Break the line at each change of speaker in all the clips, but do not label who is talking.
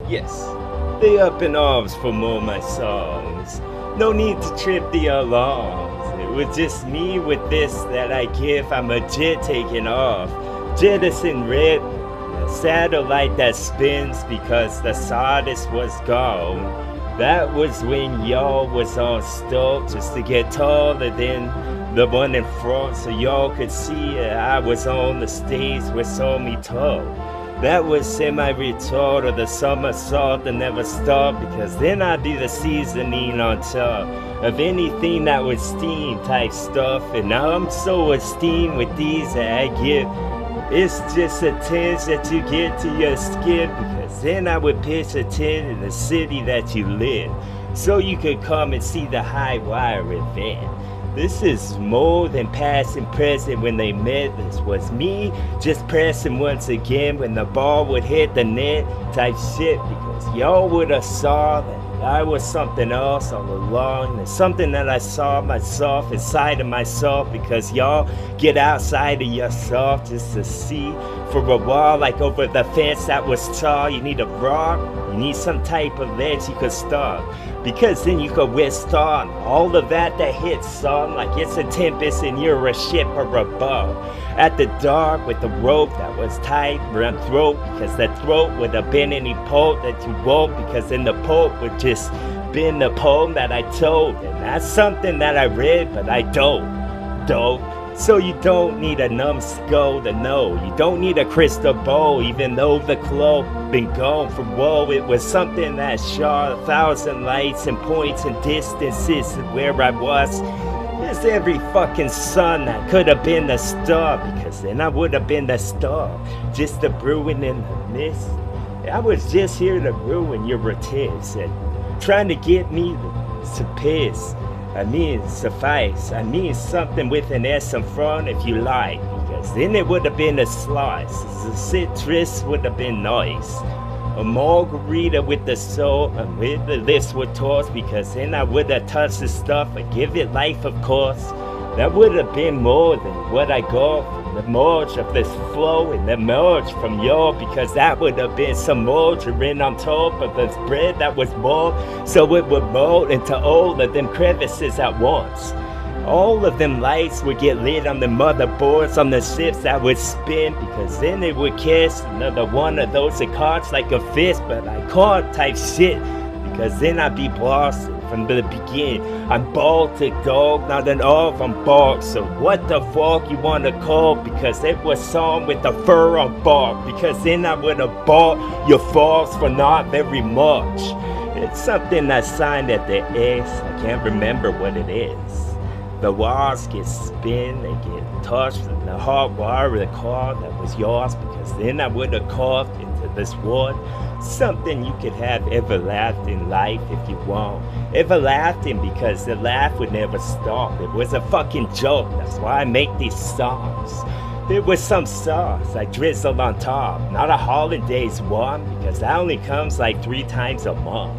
Yes, they up in arms for more my songs. No need to trip the alarms. It was just me with this that I give. I'm a jet taking off. Jettison red, a satellite that spins because the sawdust was gone. That was when y'all was on stilts just to get taller than the one in front so y'all could see it. I was on the stage with saw me tall. That was semi-retard or the somersault that never stopped, because then I do the seasoning on top of anything that was steam type stuff. And now I'm so esteemed with these that I give. It's just a tinge that you get to your skin, because then I would pitch a tent in the city that you live, so you could come and see the high wire event. This is more than past and present when they met. This was me just pressing once again when the ball would hit the net type shit, because y'all would have saw that I was something else all along. There's something that I saw myself inside of myself, because y'all get outside of yourself just to see for a while, like over the fence that was tall. You need a rock, you need some type of ledge you could start, because then you could withstand all of that hits sun like it's a tempest and you're a ship or a boat at the dark with the rope that was tight around throat, because the throat would have been any poet that you wrote, because then the poet would just been the poem that I told. And that's something that I read but I don't. So you don't need a numbskull to know. You don't need a crystal ball, even though the cloak been gone from woe. It was something that shot 1,000 lights and points and distances where I was. There's every fucking sun that could have been the star, because then I would have been the star. Just the brewing in the mist. I was just here to ruin your routines and trying to get me to piss. I mean suffice, I mean something with an S in front if you like, because then it would have been a slice. The citrus would have been nice. A margarita with the soul and with the lips were tossed, because then I would have touched the stuff and give it life, of course. That would have been more than what I got from the merge of this flow and the merge from y'all, because that would have been some margarine on top of this bread that was boiled, so it would mold into all of them crevices at once. All of them lights would get lit on the motherboards on the ships that would spin, because then it would catch another one of those that cards like a fist, but I can't type shit, because then I'd be blasted from the beginning. I'm Baltic dog, not an off, I'm bark. So what the fuck you wanna call? Because it was song with the fur on bark, because then I would have bought your falls for not very much. It's something I signed at the X, I can't remember what it is. The walls get spin, they get touched from the hot wire of the car that was yours, because then I would have carved into this wood something you could have everlasting life if you want. Everlasting, because the laugh would never stop. It was a fucking joke, that's why I make these songs. There was some sauce I drizzled on top, not a holiday's one, because that only comes like 3 times a month.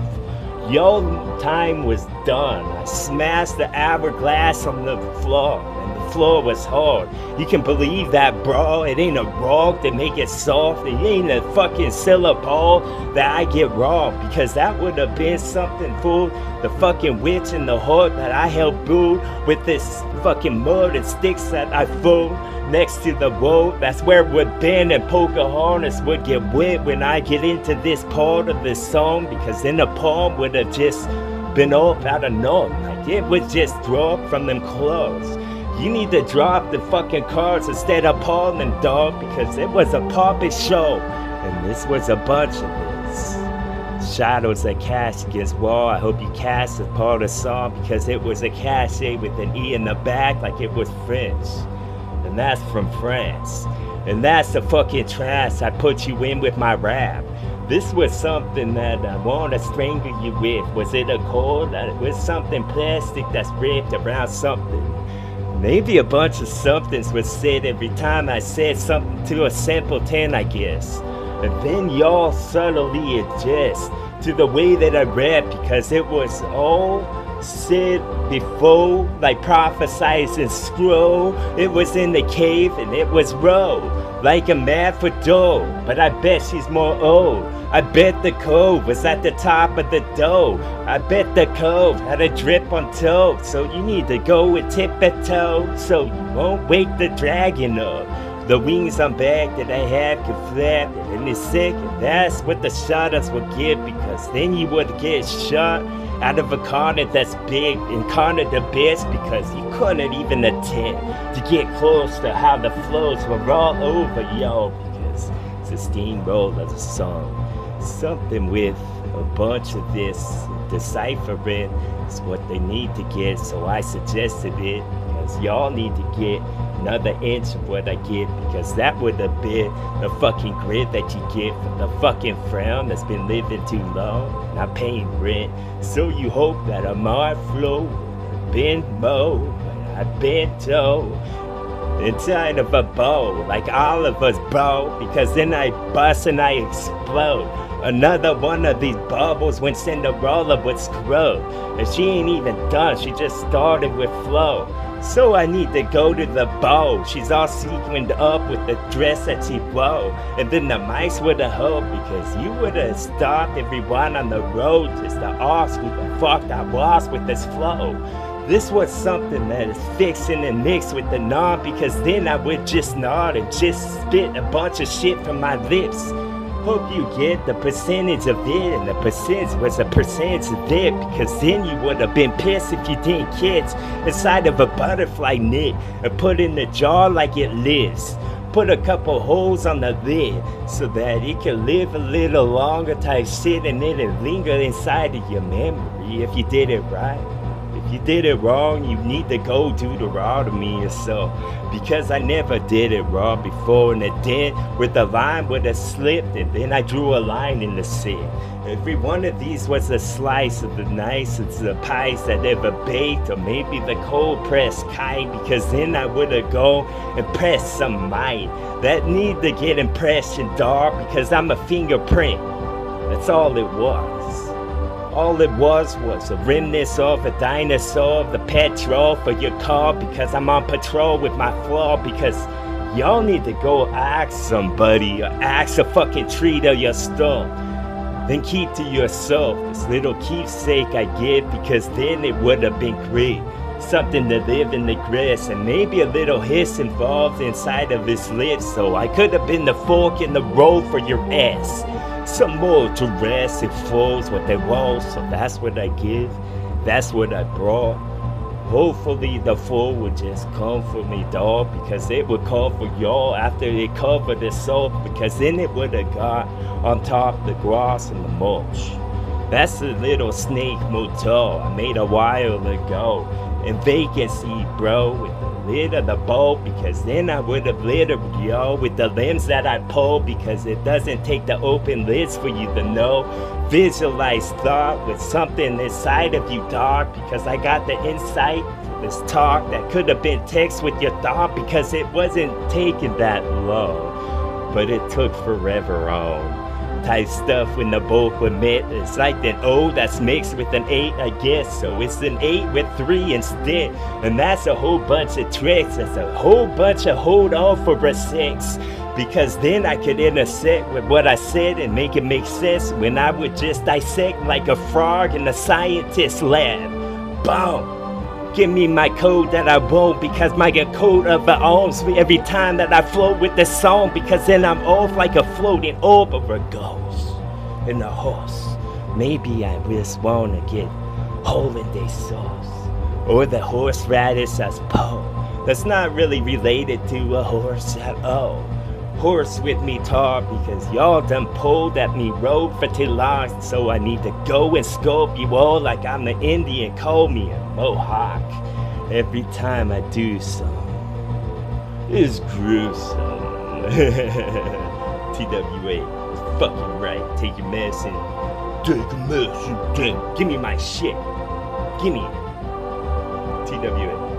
Your time was done. I smashed the hourglass on the floor, and the floor was hard. You can believe that, bro. It ain't a rock that make it soft. It ain't a fucking syllable that I get wrong, because that would have been something for the fucking witch in the hut that I helped build with this fucking mud and sticks that I fooled next to the road. That's where it would bend, and Pocahontas would get wet when I get into this part of the song, because then the poem would have just been up out of nothing. Like it would just drop from them clothes. You need to drop the fucking cards instead of palm them, dog, because it was a puppet show, and this was a bunch of this. Shadows that cast against wall. I hope you cast a part of the song, because it was a cachet with an E in the back like it was French. And that's from France. And that's the fucking trash I put you in with my rap. This was something that I want to strangle you with. Was it a cord? It was something plastic that's wrapped around something. Maybe a bunch of somethings was said every time I said something to a simpleton, I guess. And then y'all subtly adjust to the way that I rap, because it was all said before, like prophesies and scroll. It was in the cave and it was row, like a mad for dough, but I bet she's more old. I bet the cove was at the top of the dough. I bet the cove had a drip on toe. So you need to go with tip-a-toe, so you won't wake the dragon up. The wings on back that I have can flap in a second. That's what the shutters would get, because then you would get shot out of a corner that's big and corner the best, because you couldn't even attempt to get close to how the flows were all over, yo, because it's a steamroll of a song. Something with a bunch of this deciphering is what they need to get, so I suggested it, because y'all need to get another inch of what I get, because that would have been the fucking grit that you get from the fucking frown that's been living too long, not paying rent. So you hope that a more flow would have been more, but I bent over inside of a bowl, like all of us, bro, because then I bust and I explode. Another one of these bubbles when Cinderella would scrub, and she ain't even done, she just started with flow. So I need to go to the bow. She's all sequined up with the dress that she wore. And then the mice would have helped, because you would have stopped everyone on the road just to ask who the fuck I was with this flow. This was something that is fixing and mixed with the knob, because then I would just nod and just spit a bunch of shit from my lips. Hope you get the percentage of it, and the percentage was a percentage of it, because then you would have been pissed if you didn't catch inside of a butterfly net and put in the jar like it lives. Put a couple holes on the lid so that it can live a little longer type shit, and then it linger inside of your memory if you did it right. If you did it wrong, you need to go do the raw to me or so, because I never did it raw before, and a dent with the line would have slipped, and then I drew a line in the sand. Every one of these was a slice of the nicest of the pies that ever baked, or maybe the cold pressed kind, because then I would have go and pressed some mind that need to get impression dark, because I'm a fingerprint. That's all it was. All it was a remnant of a dinosaur, the petrol for your car, because I'm on patrol with my flaw, because y'all need to go ask somebody, or ask a fucking tree to your stuff. Then keep to yourself this little keepsake I give, because then it would have been great. Something to live in the grass, and maybe a little hiss involved inside of his lips, so I could have been the fork in the road for your ass. Some more Jurassic falls what they want, so that's what I give, that's what I brought. Hopefully the fall would just come for me, dog, because it would come for y'all after it covered itself, because then it would have got on top of the grass and the mulch. That's the little snake motel I made a while ago in vacancy, bro, with the lid of the bowl, because then I would have littered, yo, with the limbs that I pull, because it doesn't take the open lids for you to know. Visualize thought with something inside of you, dog, because I got the insight for this talk that could have been text with your thought, because it wasn't taking that long, but it took forever on. Type stuff when the both were met. It's like an O that's mixed with an 8, I guess. So it's an 8 with 3 instead. And that's a whole bunch of tricks. That's a whole bunch of hold on for a 6. Because then I could intersect with what I said and make it make sense when I would just dissect like a frog in a scientist lab. Boom. Give me my code that I won't, because my code of the arms me every time that I float with this song, because then I'm off like a floating orb of a ghost in a horse. Maybe I just wanna get holiday sauce, or the horseradish I suppose. That's not really related to a horse at all. Horse with me tar, because y'all done pulled at me road for too long, so I need to go and scope you all like I'm the Indian, call me a Mohawk every time I do so. It's gruesome. TWA, fucking right, take your medicine. Take a medicine, give me my shit. Give me it. TWA.